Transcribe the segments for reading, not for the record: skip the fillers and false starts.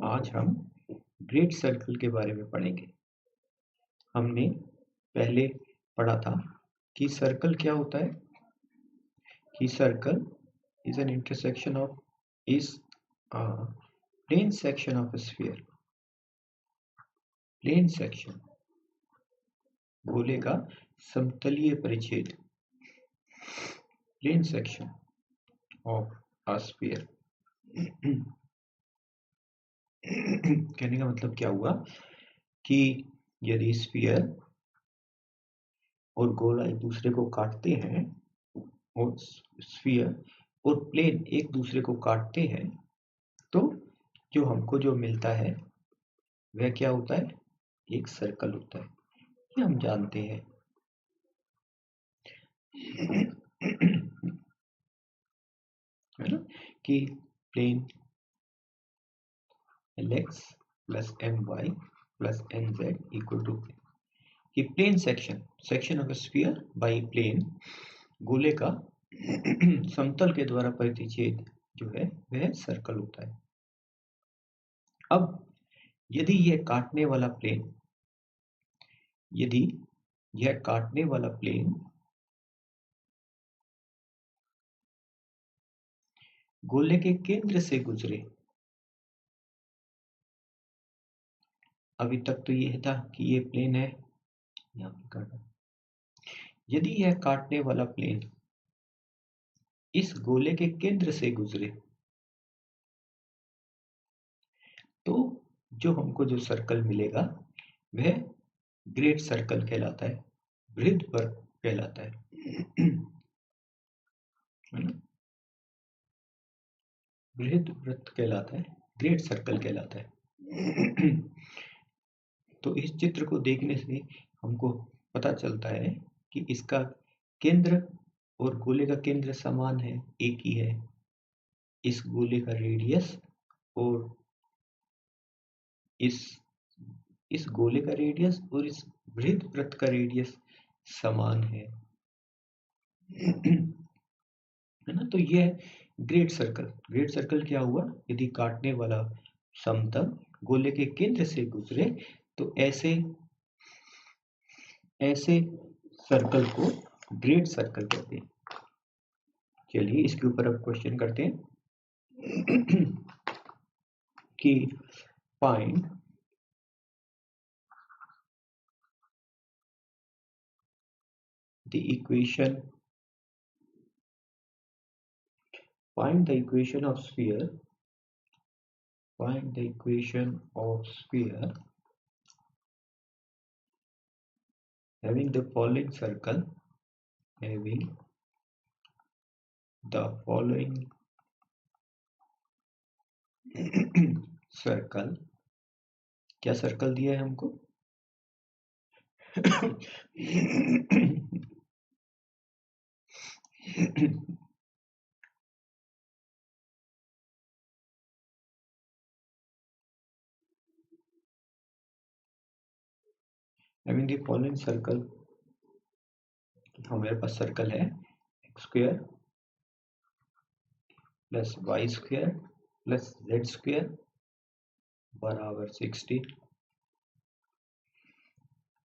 आज हम great circle के बारे में पढ़ेंगे। हमने पहले पढ़ा था कि सर्कल क्या होता है, कि circle is an intersection of plane section of sphere. Plane section गोले का समतलीय परिच्छेद, plane section of a sphere. कहने का मतलब क्या हुआ कि यदि स्फीयर और गोला एक दूसरे को काटते हैं और स्फीयर और प्लेन एक दूसरे को काटते हैं तो जो हमको जो मिलता है वह क्या होता है, एक सर्कल होता है। ये हम जानते हैं। है ना, कि plane LX plus MY plus NZ equal to कि plane section of sphere by plane गोले का समतल के द्वारा परिच्छेद जो है वह सर्कल होता है। अब यदि यह काटने वाला प्लेन गोले के केंद्र से गुजरे, अभी तक तो ये था कि ये प्लेन है, यहाँ पे काटा। यदि यह काटने वाला प्लेन इस गोले के केंद्र से गुजरे तो जो हमको जो सर्कल मिलेगा वह ग्रेट सर्कल कहलाता है, बृहद वृत्त कहलाता है। बृहद वृत्त कहलाता है, ग्रेट सर्कल कहलाता है। तो इस चित्र को देखने से हमको पता चलता है कि इसका केंद्र और गोले का केंद्र समान है, एक ही है। इस गोले का रेडियस और इस गोले का रेडियस और इस बृहद वृत्त का रेडियस समान है। है ना, तो यह ग्रेट सर्कल क्या हुआ, यदि काटने वाला समतल गोले के केंद्र से गुजरे तो ऐसे सर्कल को ग्रेट सर्कल कहते हैं। चलिए इसके ऊपर अब क्वेश्चन करते हैं कि find the equation of sphere having the following circle, circle. क्या सर्कल दिया है हमको? having the following circle, हमारे पास सर्कल है x square plus y square plus z square बराबर 60,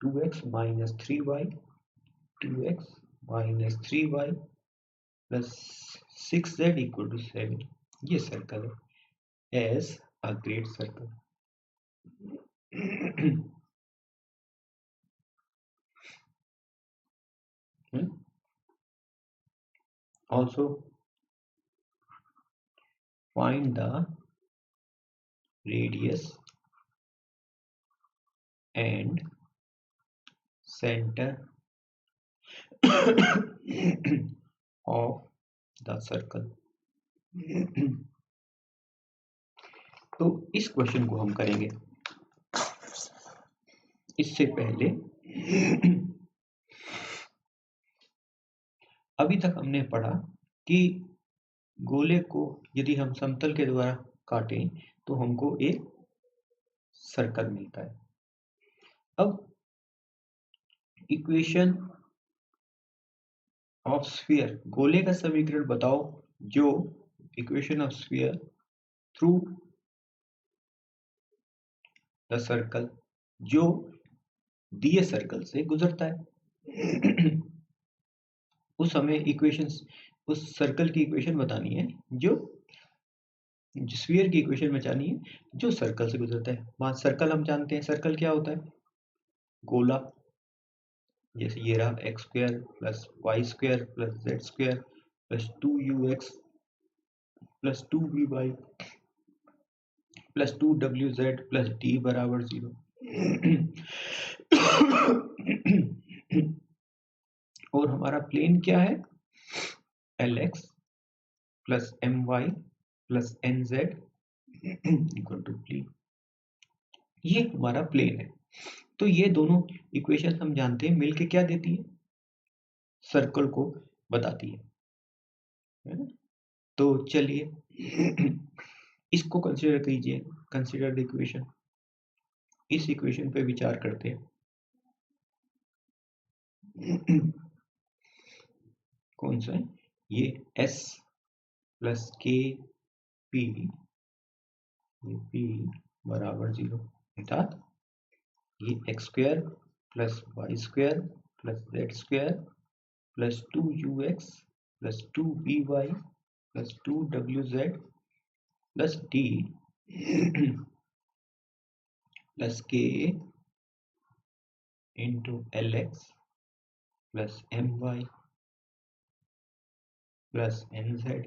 2x minus 3y, 2x minus 3y plus 6z equal to 7। ये circle है as a great circle. Also find the radius and center of the circle। तो इस question को हम करेंगे। इससे पहले अभी तक हमने पढ़ा कि गोले को यदि हम समतल के द्वारा काटें तो हमको एक सर्कल मिलता है। अब इक्वेशन ऑफ स्फीयर, गोले का समीकरण बताओ जो equation of sphere through the circle, जो दिए सर्कल से गुजरता है। उस हमें इक्वेशंस, उस सर्कल की इक्वेशन बतानी है जो स्फीयर की इक्वेशन बचानी है जो सर्कल से गुजरता है। वहां सर्कल हम जानते हैं, सर्कल क्या होता है, गोला। जैसे ये रहा x square plus y square plus z square plus 2ux plus 2vy plus 2wz plus d बराबर 0। और हमारा प्लेन क्या है, lx plus my plus nz equal to plane. ये हमारा प्लेन है। तो ये दोनों इक्वेशन हम जानते हैं मिलके क्या देती है, सर्कल को बताती है ना। तो चलिए इसको कंसीडर कीजिए, कंसीडर द इक्वेशन। इस इक्वेशन पे विचार करते हैं। कौन सा है ये, s प्लस के पी, ये p बराबर 0, अर्थात ये x square plus y square plus z square plus 2ux plus 2vy plus 2wz plus d plus k into lx plus my plus nz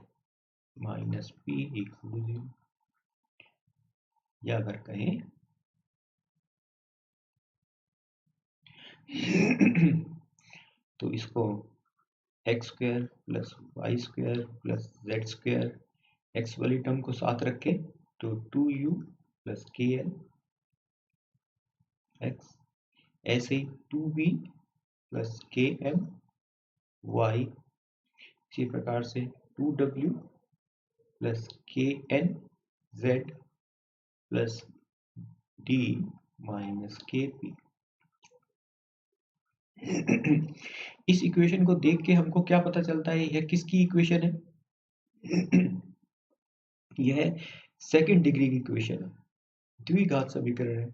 minus p equal to 0। या अगर कहें तो इसको x square plus y square plus z square, x वाली term को साथ रखे तो 2u प्लस के एल एक्स, ऐसे ही 2b plus k m y, इसी प्रकार से 2w plus k n z plus d minus k p. इस इक्वेशन को देख के हमको क्या पता चलता है, यह किसकी इक्वेशन है? यह सेकंड डिग्री की इक्वेशन है, द्विघात समीकरण है।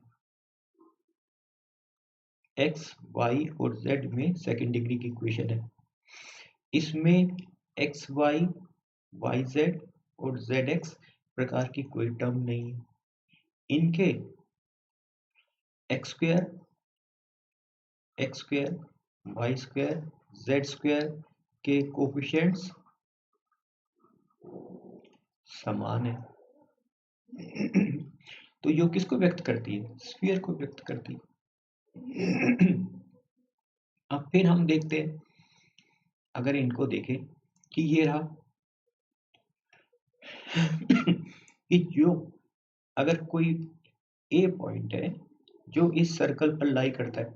एक्स वाई और जेड में सेकंड डिग्री की इक्वेशन है। इसमें एक्स वाई, वाई जेड और जेड एक्स प्रकार की कोई टर्म नहीं है। इनके x square, x square, y square, z square के कोफिशिएंट्स समान है। तो यो किसको व्यक्त करती है, स्फीयर को व्यक्त करती है। अब फिर हम देखते हैं, अगर इनको देखें कि ये रहा कि जो अगर कोई ए पॉइंट है जो इस सर्कल पर लाई करता है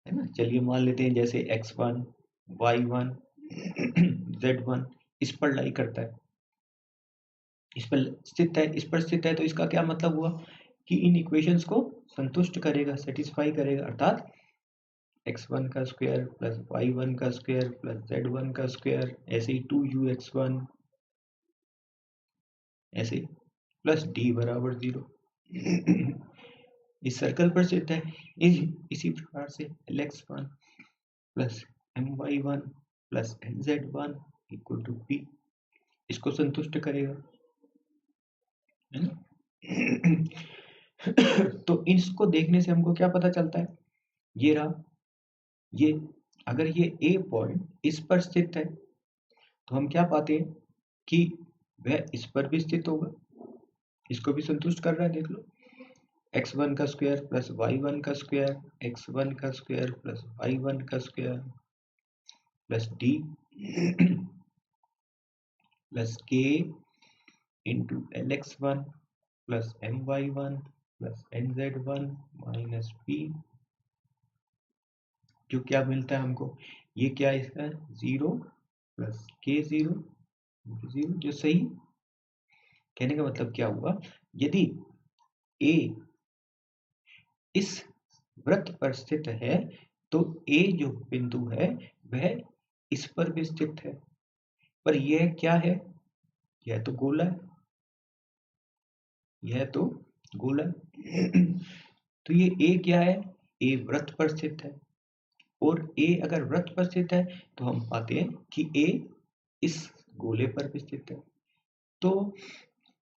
ना, चलिए मान लेते हैं जैसे x1, y1, z1 इस पर लाई करता है, इस पर स्थित है, इस पर स्थित है, तो इसका क्या मतलब हुआ कि इन इक्वेशंस को संतुष्ट करेगा, सेटिस्फाई करेगा, अर्थात x1 का स्क्वायर प्लस y1 का स्क्वायर प्लस z1 का स्क्वायर, ऐसे ही 2ux1 ऐसे प्लस d बराबर 0 इस सर्कल पर स्थित है। इसी प्रकार से lx1 plus my1 plus nz1 equal to p, इसको संतुष्ट करेगा, है ना। तो इसको देखने से हमको क्या पता चलता है, ये रहा, ये अगर ये ए पॉइंट इस पर स्थित है तो हम क्या पाते हैं कि वह इस पर भी स्थित होगा, इसको भी संतुष्ट कर रहा है। देख लो, x1 का स्क्वायर प्लस y1 का स्क्वायर, x1 का स्क्वायर प्लस y1 का square plus d plus k into lx1 plus my1 plus nz1 minus p, जो क्या मिलता है हमको, ये क्या है इसका 0 प्लस k0 0, जो सही। कहने का मतलब क्या हुआ, यदि a इस वृत्त पर स्थित है तो a जो बिंदु है वह इस पर भी स्थित है, पर यह क्या है, यह तो गोला है, यह तो गोला तो ये ए क्या है, ए वृत्त पर स्थित है, और ए अगर वृत्त पर स्थित है तो हम पाते हैं कि ए इस गोले पर भी स्थित है। तो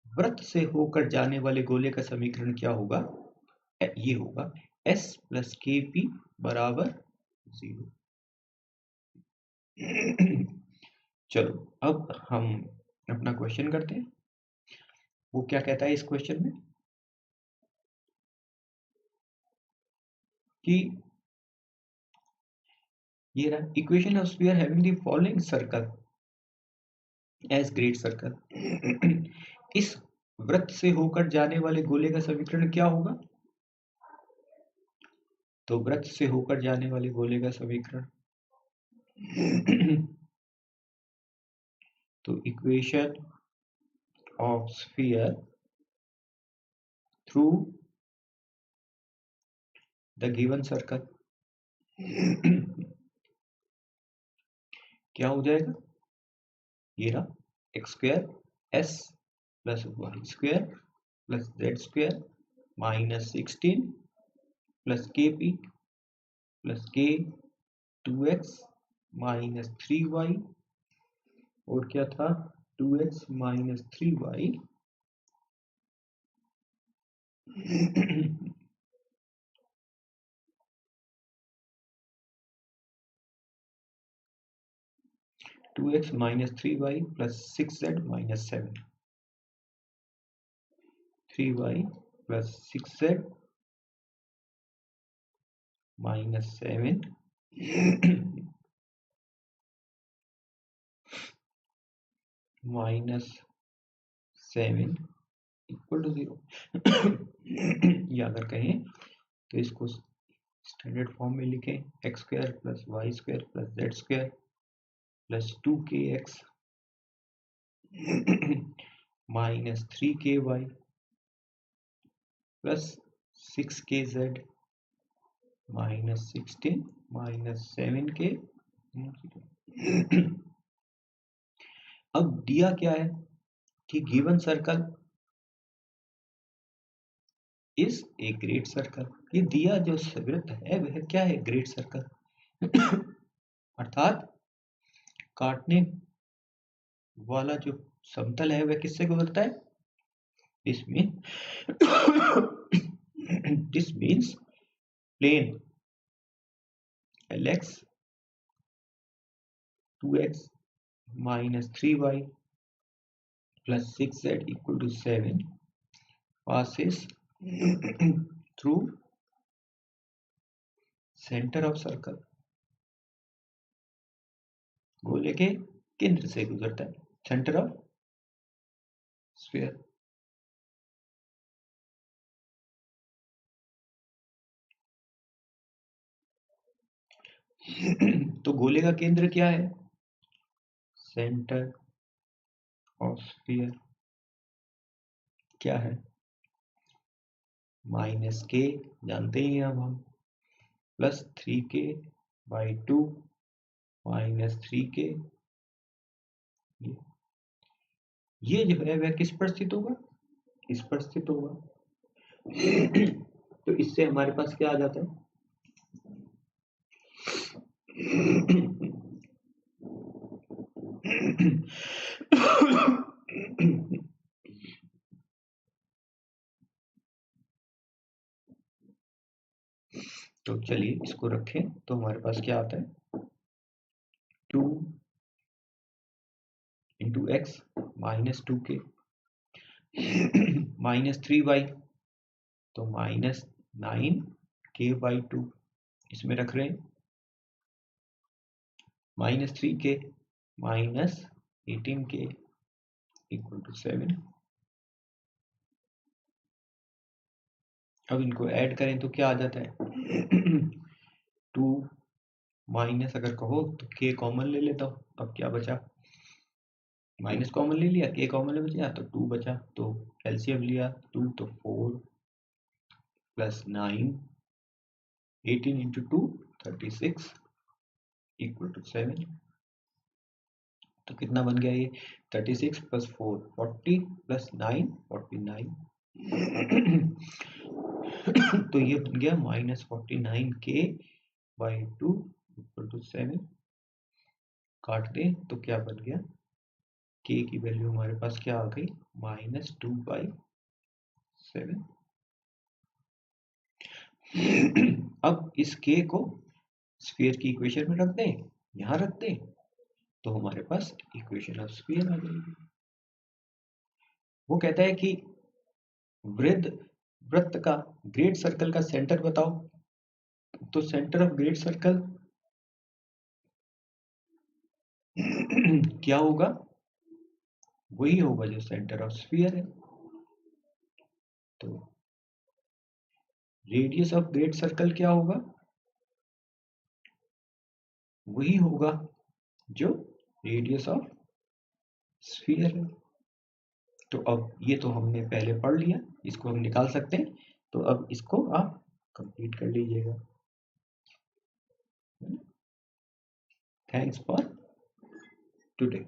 वृत्त से होकर जाने वाले गोले का समीकरण क्या होगा, ये होगा S प्लस के पी बराबर 0। चलो अब हम अपना क्वेश्चन करते हैं। वो क्या कहता है इस क्वेश्चन में कि ये रहा equation of sphere having the following circle as great circle. इस वृत्त से होकर जाने वाले गोले का समीकरण क्या होगा, तो वृत्त से होकर जाने वाले गोले का समीकरण तो equation of sphere through the given circle क्या हो जाएगा, ये रहा x square s plus y square plus z square minus 16 plus k p plus k 2x minus 3y और क्या था 2x minus 3y 2x minus 3y plus 6z minus 7 3y plus 6z minus 7 minus 7 equal to 0। या अगर कहें तो इसको standard form में लिखें x square plus y square plus z square plus 2kx minus 3ky plus 6kz minus 16 minus 7k। अब दिया क्या है कि given circle is a great circle, ये दिया जो वृत्त है वह क्या है, ग्रेट सर्कल। अर्थात काटने वाला जो समतल है वह किससे गुजरता है, इसमें this means plane Lx 2x minus 3y plus 6z equal to 7 passes through center of circle, गोले के केंद्र से गुजरता है, सेंटर ऑफ स्फीयर। तो गोले का केंद्र क्या है, सेंटर ऑफ स्फीयर क्या है, माइनस के जानते ही हैं अब हम, प्लस 3k/2 माइनस 3k। ये जो है वह किस पर स्थित होगा, इस पर स्थित होगा। तो इससे हमारे पास क्या आ जाता है, तो चलिए इसको रखें तो हमारे पास क्या आता है 2 into x minus 2k minus 3y तो माइनस 9k/2 इसमें रख रहे हैं, minus 3k minus 18k equal to 7। अब इनको ऐड करें तो क्या आ जाता है 2 माइनस अगर कहो तो k कॉमन ले लेता हूँ, अब क्या बचा, माइनस कॉमन ले लिया, k कॉमन बचा तो 2 बचा, तो एलसीएम लिया 2 तो 4 प्लस 9 18 इंटू 2 36 इक्वल टू 7। तो कितना बन गया ये 36 प्लस 4 40 प्लस 9 49। तो ये बन गया -49k/2 = 7। काट दे तो क्या बन गया, k की वैल्यू हमारे पास क्या आ गई, -2/7। अब इस k को स्फीयर की इक्वेशन में रख दें, यहां रख दें, तो हमारे पास इक्वेशन ऑफ स्फीयर आ जाएगी। वो कहता है कि वृत्त का ग्रेट सर्कल का सेंटर बताओ, तो सेंटर ऑफ ग्रेट सर्कल क्या होगा, वही होगा जो सेंटर ऑफ स्फीयर है। तो रेडियस ऑफ ग्रेट सर्कल क्या होगा, वही होगा जो रेडियस ऑफ स्फीयर है। तो अब ये तो हमने पहले पढ़ लिया, इसको हम निकाल सकते हैं, तो अब इसको आप कंप्लीट कर लीजिएगा। Thanks for today.